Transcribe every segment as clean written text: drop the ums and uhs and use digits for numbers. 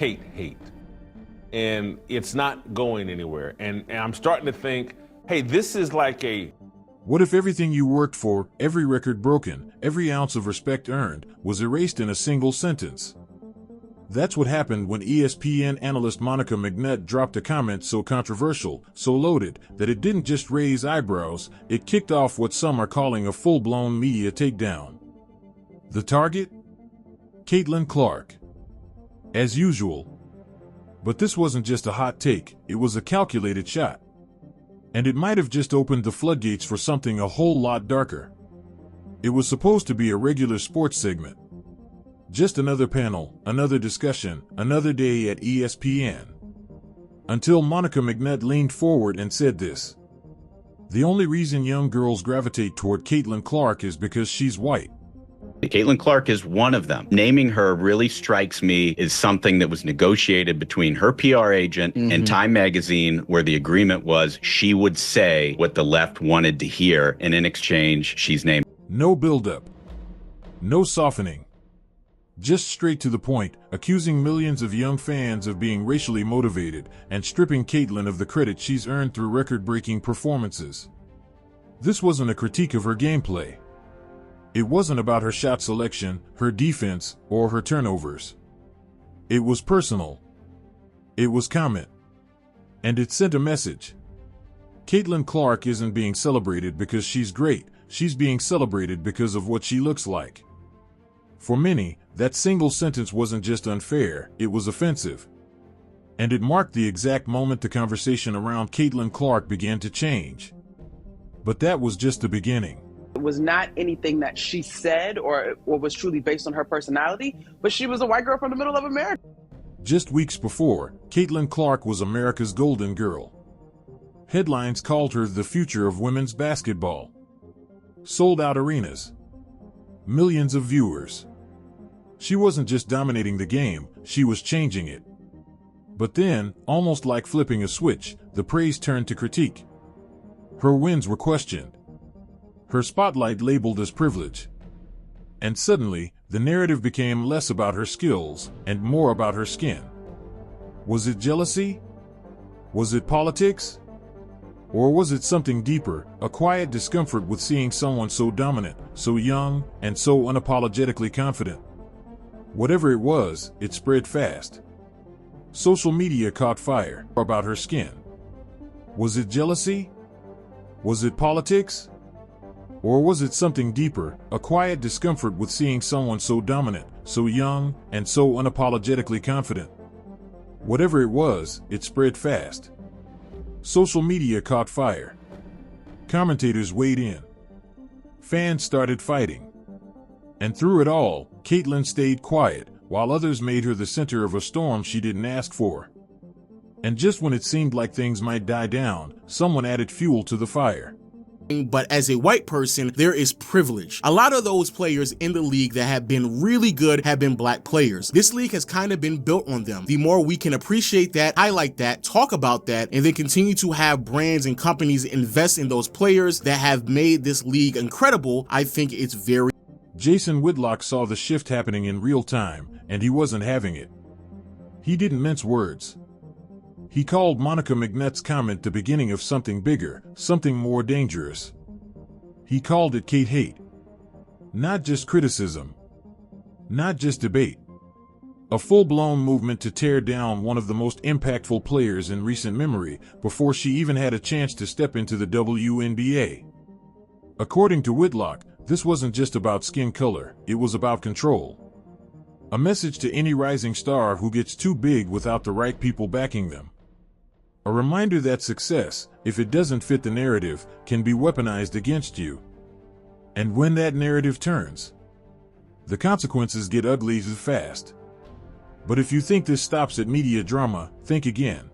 Cait hate. And it's not going anywhere. And I'm starting to think, hey, this is like a... What if everything you worked for, every record broken, every ounce of respect earned, was erased in a single sentence? That's what happened when ESPN analyst Monica McNutt dropped a comment so controversial, so loaded, that it didn't just raise eyebrows, it kicked off what some are calling a full-blown media takedown. The target? Caitlin Clark. As usual. But this wasn't just a hot take, it was a calculated shot. And it might have just opened the floodgates for something a whole lot darker. It was supposed to be a regular sports segment. Just another panel, another discussion, another day at ESPN. Until Monica McNutt leaned forward and said this. The only reason young girls gravitate toward Caitlin Clark is because she's white. Caitlin Clark is one of them. Naming her really strikes me as something that was negotiated between her PR agent and Time Magazine, where the agreement was she would say what the left wanted to hear, and in exchange, she's named. No build-up. No softening. Just straight to the point, accusing millions of young fans of being racially motivated and stripping Caitlin of the credit she's earned through record-breaking performances. This wasn't a critique of her gameplay. It wasn't about her shot selection, her defense, or her turnovers. It was personal. It was comment. And it sent a message. Caitlin Clark isn't being celebrated because she's great, she's being celebrated because of what she looks like. For many, that single sentence wasn't just unfair, it was offensive. And it marked the exact moment the conversation around Caitlin Clark began to change. But that was just the beginning. It was not anything that she said or was truly based on her personality, but she was a white girl from the middle of America. Just weeks before, Caitlin Clark was America's golden girl. Headlines called her the future of women's basketball. Sold out arenas. Millions of viewers. She wasn't just dominating the game, she was changing it. But then, almost like flipping a switch, the praise turned to critique. Her wins were questioned. Her spotlight labeled as privilege. And suddenly, the narrative became less about her skills and more about her skin. Was it jealousy? Was it politics? Or was it something deeper, a quiet discomfort with seeing someone so dominant, so young, and so unapologetically confident? Whatever it was, it spread fast. Social media caught fire about her skin. Was it jealousy? Was it politics? Or was it something deeper, a quiet discomfort with seeing someone so dominant, so young, and so unapologetically confident? Whatever it was, it spread fast. Social media caught fire. Commentators weighed in. Fans started fighting. And through it all, Caitlin stayed quiet, while others made her the center of a storm she didn't ask for. And just when it seemed like things might die down, someone added fuel to the fire. But as a white person, there is privilege. A lot of those players in the league that have been really good have been black players. This league has kind of been built on them. The more we can appreciate that, highlight that, talk about that, and then continue to have brands and companies invest in those players that have made this league incredible, I think it's very... Jason Whitlock saw the shift happening in real time, and he wasn't having it. He didn't mince words. He called Monica McNutt's comment the beginning of something bigger, something more dangerous. He called it Cait hate. Not just criticism. Not just debate. A full-blown movement to tear down one of the most impactful players in recent memory before she even had a chance to step into the WNBA. According to Whitlock, this wasn't just about skin color, it was about control. A message to any rising star who gets too big without the right people backing them. A reminder that success, if it doesn't fit the narrative, can be weaponized against you. And when that narrative turns, the consequences get ugly fast. But if you think this stops at media drama, think again.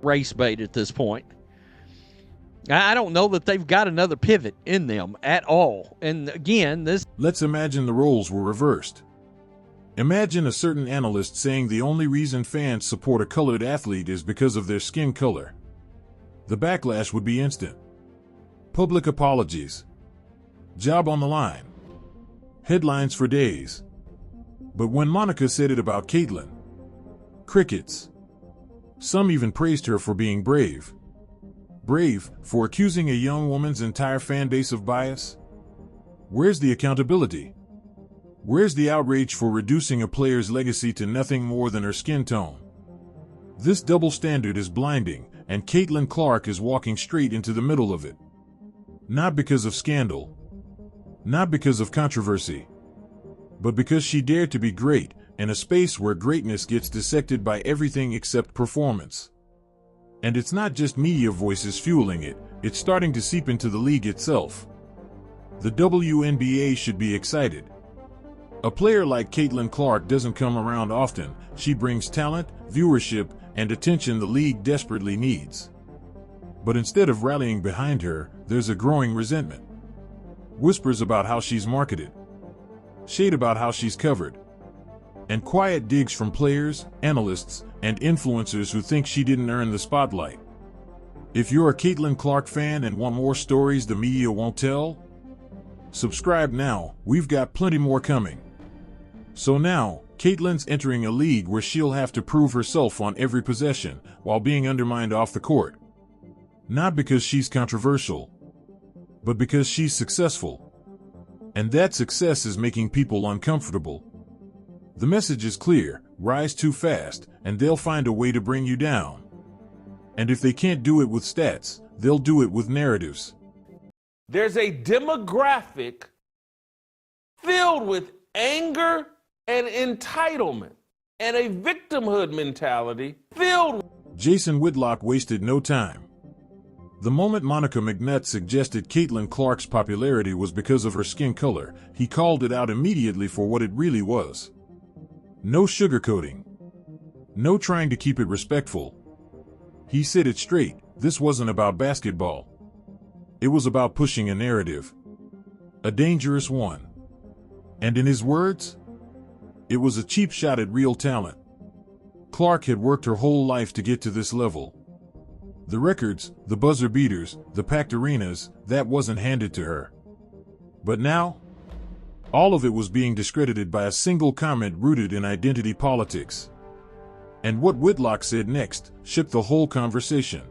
Race bait at this point. I don't know that they've got another pivot in them at all. And again, this... Let's imagine the roles were reversed. Imagine a certain analyst saying the only reason fans support a colored athlete is because of their skin color. The backlash would be instant. Public apologies. Job on the line. Headlines for days. But when Monica said it about Caitlin, Crickets. Some even praised her for being brave. Brave for accusing a young woman's entire fan base of bias? Where's the accountability? Where's the outrage for reducing a player's legacy to nothing more than her skin tone? This double standard is blinding, and Caitlin Clark is walking straight into the middle of it. Not because of scandal, not because of controversy, but because she dared to be great in a space where greatness gets dissected by everything except performance. And it's not just media voices fueling it, it's starting to seep into the league itself. The WNBA should be excited. A player like Caitlin Clark doesn't come around often. She brings talent, viewership, and attention the league desperately needs. But instead of rallying behind her, there's a growing resentment. Whispers about how she's marketed, shade about how she's covered, and quiet digs from players, analysts, and influencers who think she didn't earn the spotlight. If you're a Caitlin Clark fan and want more stories the media won't tell, subscribe now, we've got plenty more coming. So now, Caitlin's entering a league where she'll have to prove herself on every possession, while being undermined off the court. Not because she's controversial, but because she's successful. And that success is making people uncomfortable. The message is clear: rise too fast, and they'll find a way to bring you down. And if they can't do it with stats, they'll do it with narratives. There's a demographic filled with anger and entitlement and a victimhood mentality filled. Jason Whitlock wasted no time. The moment Monica McNutt suggested Caitlin Clark's popularity was because of her skin color, he called it out immediately for what it really was. No sugarcoating. No trying to keep it respectful. He said it straight: this wasn't about basketball. It was about pushing a narrative. A dangerous one. And in his words, it was a cheap shot at real talent. Clark had worked her whole life to get to this level. The records, the buzzer beaters, the packed arenas, that wasn't handed to her. But now, all of it was being discredited by a single comment rooted in identity politics. And what Whitlock said next shook the whole conversation.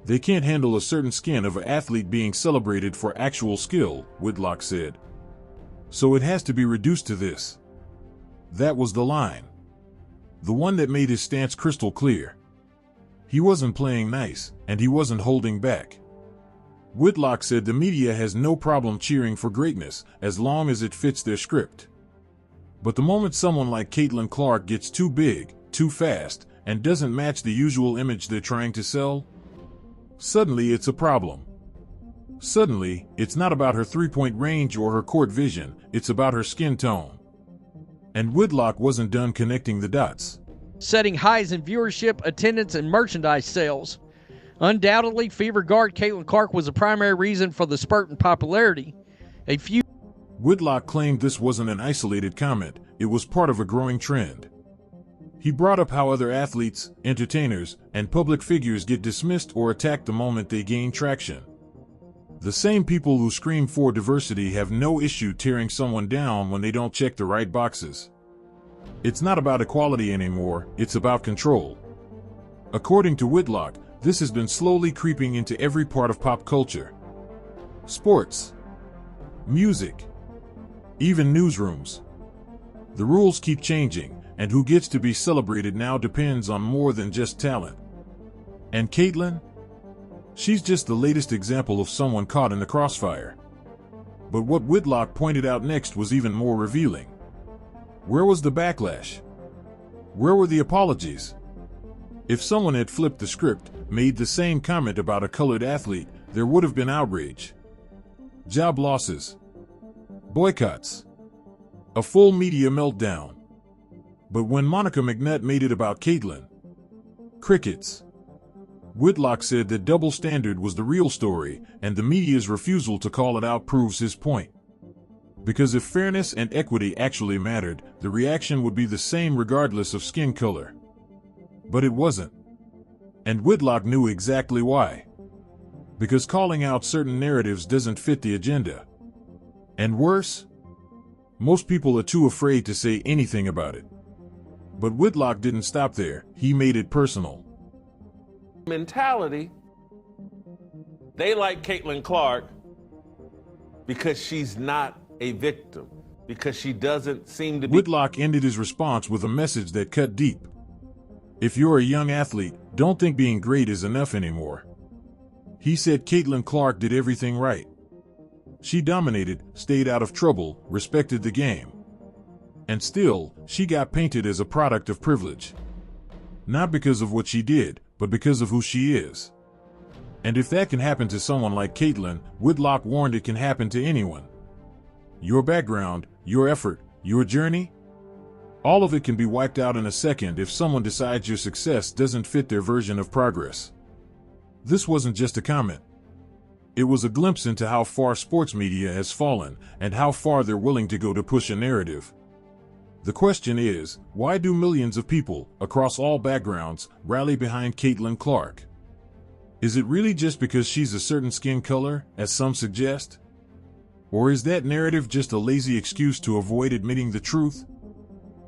They can't handle a certain skin of an athlete being celebrated for actual skill, Whitlock said. So it has to be reduced to this. That was the line. The one that made his stance crystal clear. He wasn't playing nice, and he wasn't holding back. Whitlock said the media has no problem cheering for greatness, as long as it fits their script. But the moment someone like Caitlin Clark gets too big, too fast, and doesn't match the usual image they're trying to sell, suddenly it's a problem. Suddenly, it's not about her three-point range or her court vision, it's about her skin tone. And Whitlock wasn't done connecting the dots. Setting highs in viewership, attendance, and merchandise sales. Undoubtedly, Fever guard Caitlin Clark was the primary reason for the spurt in popularity. Whitlock claimed this wasn't an isolated comment, it was part of a growing trend. He brought up how other athletes, entertainers, and public figures get dismissed or attacked the moment they gain traction. The same people who scream for diversity have no issue tearing someone down when they don't check the right boxes. It's not about equality anymore, it's about control. According to Whitlock, this has been slowly creeping into every part of pop culture. Sports, music, even newsrooms. The rules keep changing, and who gets to be celebrated now depends on more than just talent. And Caitlin? She's just the latest example of someone caught in the crossfire. But what Whitlock pointed out next was even more revealing. Where was the backlash? Where were the apologies? If someone had flipped the script, made the same comment about a colored athlete, there would have been outrage. Job losses. Boycotts. A full media meltdown. But when Monica McNutt made it about Caitlin, crickets. Whitlock said that double standard was the real story, and the media's refusal to call it out proves his point. Because if fairness and equity actually mattered, the reaction would be the same regardless of skin color. But it wasn't. And Whitlock knew exactly why. Because calling out certain narratives doesn't fit the agenda. And worse, most people are too afraid to say anything about it. But Whitlock didn't stop there. He made it personal. Mentality, they like Caitlin Clark because she's not a victim, because she doesn't seem to be. Whitlock ended his response with a message that cut deep. If you're a young athlete, don't think being great is enough anymore. He said Caitlin Clark did everything right. She dominated, stayed out of trouble, respected the game. And still, she got painted as a product of privilege. Not because of what she did, but because of who she is. And if that can happen to someone like Caitlin, Whitlock warned it can happen to anyone. Your background, your effort, your journey, all of it can be wiped out in a second if someone decides your success doesn't fit their version of progress. This wasn't just a comment. It was a glimpse into how far sports media has fallen and how far they're willing to go to push a narrative. The question is, why do millions of people, across all backgrounds, rally behind Caitlin Clark? Is it really just because she's a certain skin color, as some suggest? Or is that narrative just a lazy excuse to avoid admitting the truth?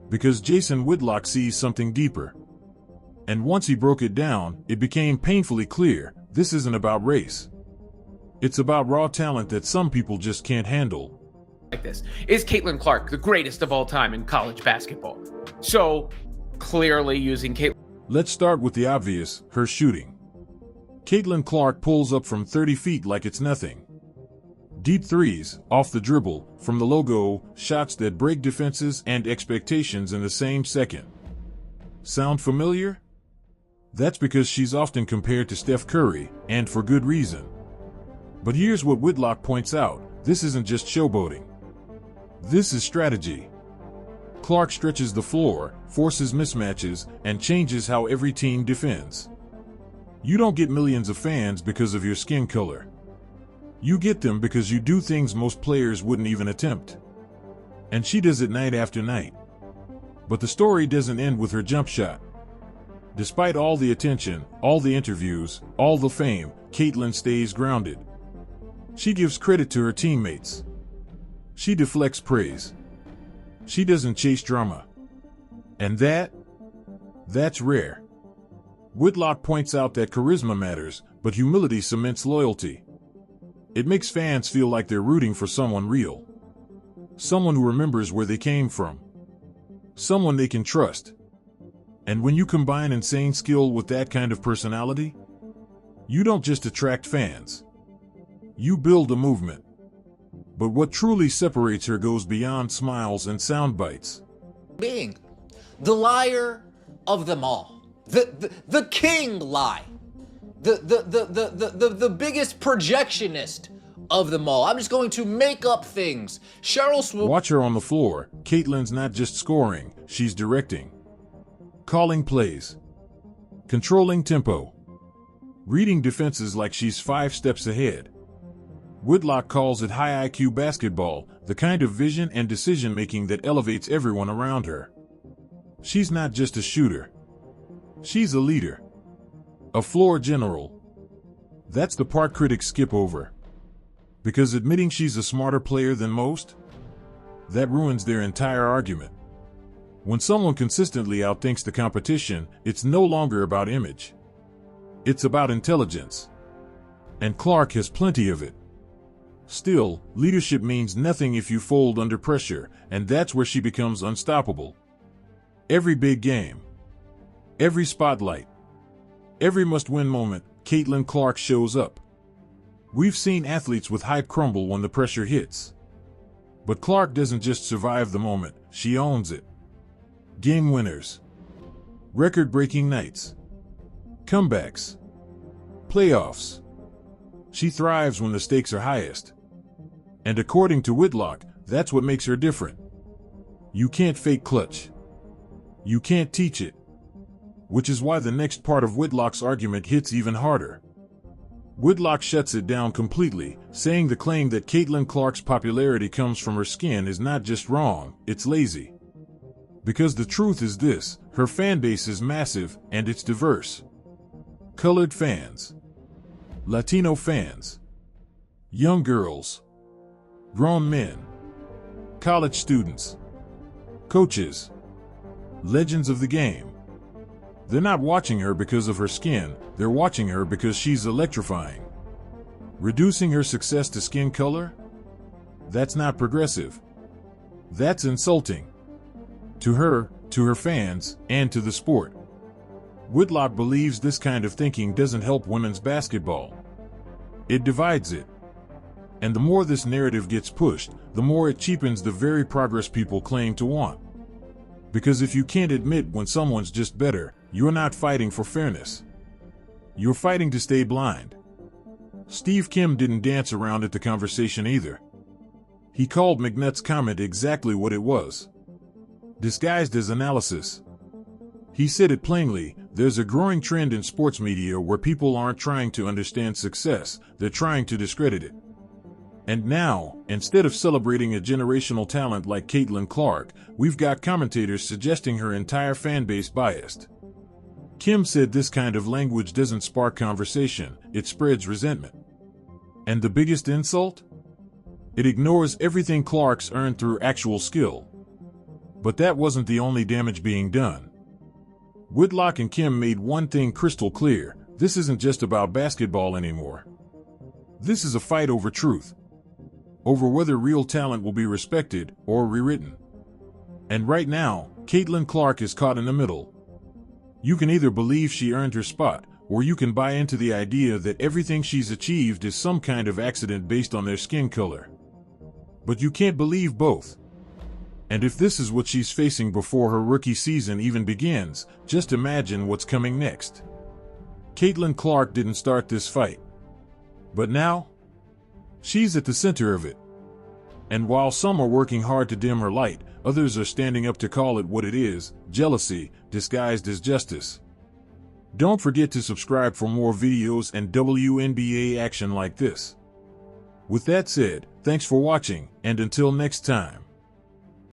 Because Jason Whitlock sees something deeper. And once he broke it down, it became painfully clear, this isn't about race. It's about raw talent that some people just can't handle. Like this. Is Caitlin Clark the greatest of all time in college basketball? So, clearly using Caitlin. Let's start with the obvious, her shooting. Caitlin Clark pulls up from 30 feet like it's nothing. Deep threes, off the dribble, from the logo, shots that break defenses and expectations in the same second. Sound familiar? That's because she's often compared to Steph Curry, and for good reason. But here's what Whitlock points out, this isn't just showboating. This is strategy. Clark stretches the floor, forces mismatches, and changes how every team defends. You don't get millions of fans because of your skin color. You get them because you do things most players wouldn't even attempt. And she does it night after night. But the story doesn't end with her jump shot. Despite all the attention, all the interviews, all the fame, Caitlin stays grounded. She gives credit to her teammates. She deflects praise. She doesn't chase drama. And that's rare. Whitlock points out that charisma matters, but humility cements loyalty. It makes fans feel like they're rooting for someone real. Someone who remembers where they came from. Someone they can trust. And when you combine insane skill with that kind of personality, you don't just attract fans. You build a movement. But what truly separates her goes beyond smiles and sound bites. Being the liar of them all. The king lie. The biggest projectionist of them all. I'm just going to make up things. Cheryl Swoop. Watch her on the floor. Caitlin's not just scoring, she's directing. Calling plays. Controlling tempo. Reading defenses like she's 5 steps ahead. Whitlock calls it high IQ basketball, the kind of vision and decision-making that elevates everyone around her. She's not just a shooter. She's a leader. A floor general. That's the part critics skip over. Because admitting she's a smarter player than most, that ruins their entire argument. When someone consistently outthinks the competition, it's no longer about image. It's about intelligence. And Clark has plenty of it. Still, leadership means nothing if you fold under pressure, and that's where she becomes unstoppable. Every big game. Every spotlight. Every must-win moment, Caitlin Clark shows up. We've seen athletes with hype crumble when the pressure hits. But Clark doesn't just survive the moment, she owns it. Game winners. Record-breaking nights. Comebacks. Playoffs. She thrives when the stakes are highest. And according to Whitlock, that's what makes her different. You can't fake clutch. You can't teach it. Which is why the next part of Whitlock's argument hits even harder. Whitlock shuts it down completely, saying the claim that Caitlin Clark's popularity comes from her skin is not just wrong, it's lazy. Because the truth is this, her fan base is massive, and it's diverse. Colored fans. Latino fans. Young girls. Grown men. College students. Coaches. Legends of the game. They're not watching her because of her skin, they're watching her because she's electrifying. Reducing her success to skin color? That's not progressive. That's insulting. To her fans, and to the sport. Whitlock believes this kind of thinking doesn't help women's basketball. It divides it. And the more this narrative gets pushed, the more it cheapens the very progress people claim to want. Because if you can't admit when someone's just better, you're not fighting for fairness. You're fighting to stay blind. Steve Kim didn't dance around at the conversation either. He called McNutt's comment exactly what it was. Disguised as analysis. He said it plainly, there's a growing trend in sports media where people aren't trying to understand success, they're trying to discredit it. And now, instead of celebrating a generational talent like Caitlin Clark, we've got commentators suggesting her entire fan base biased. Kim said this kind of language doesn't spark conversation, it spreads resentment. And the biggest insult? It ignores everything Clark's earned through actual skill. But that wasn't the only damage being done. Whitlock and Kim made one thing crystal clear, this isn't just about basketball anymore. This is a fight over truth. Over whether real talent will be respected or rewritten. And right now, Caitlin Clark is caught in the middle. You can either believe she earned her spot, or you can buy into the idea that everything she's achieved is some kind of accident based on their skin color. But you can't believe both. And if this is what she's facing before her rookie season even begins, just imagine what's coming next. Caitlin Clark didn't start this fight. But now, she's at the center of it. And while some are working hard to dim her light, others are standing up to call it what it is, jealousy, disguised as justice. Don't forget to subscribe for more videos and WNBA action like this. With that said, thanks for watching, and until next time.